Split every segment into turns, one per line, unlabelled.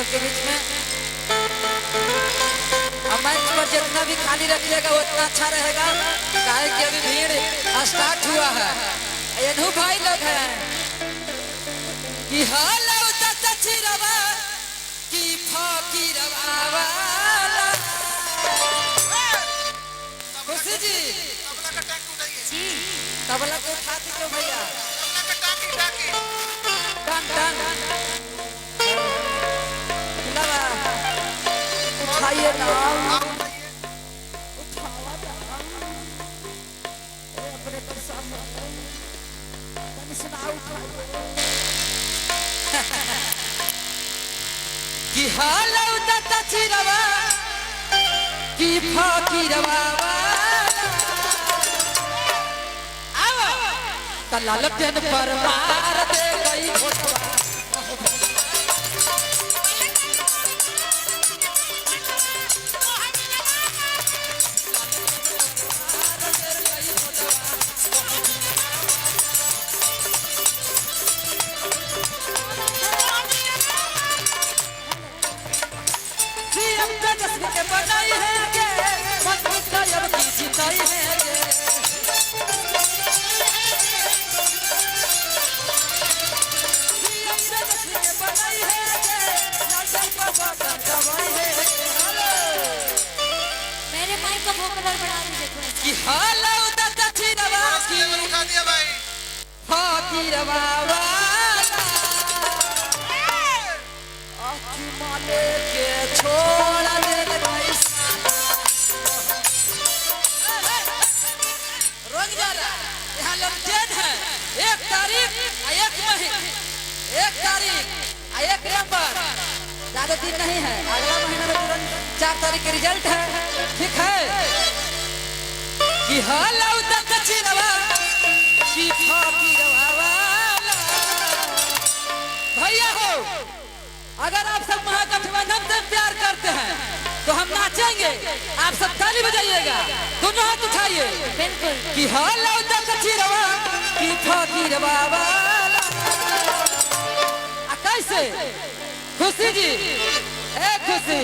सबके बीच में। और मंच पर जितना भी खाली रखिएगा उतना अच्छा रहेगा, काहे कि अभी भीड़ स्टार्ट हुआ है। ये भाई लोग हैं कि हाल उता चिरवा की फकीरवा वाला खुशी जी तबला को उठा दीजिए भैया, टन टन उठाइए ना, उठावा अपने कि हाल उता चिरवा की फकीरवा लालटेन पर मार दे गई घोटवा। सीएम तेजस्वी के बनाई है गे, मंत्री साहब की जिताई है गे।
मेरे माइक का वोकल बढ़ा दीजिए
कि हाल उता चिरवा की
उठा दिया भाई
फकीरवा वाला आखी माले के छोड़ दे गई। रोक जा रहा यहाँ लमटेन है। 1 तारीख 1 महीने 1 तारीख 1 नवंबर, ज्यादा दिन नहीं है, अगला महीना में तुरंत 4 तारीख के रिजल्ट है। ठीक है कि हाल उता चिरवा की फकीरवा वाला। भैया हो, अगर आप सब महागठबंधन से प्यार करते हैं तो हम नाचेंगे, आप सब ताली बजाइएगा, दोनों हाथ उठाइए।
बिल्कुल
कि हाल उता चिरवा की फकीरवा वाला। कैसे खुशी जी, ए खुशी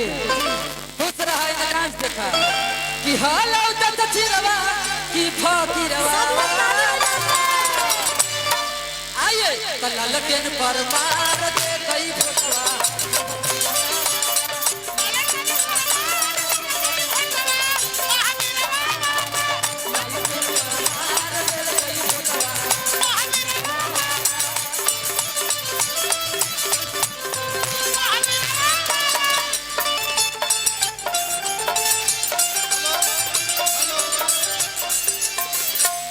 खुश रहा है डांस देखा कि हाल उता चिरवा की फकीरवा वाला। आइए लालटेन पर मार दे गई घोटवा।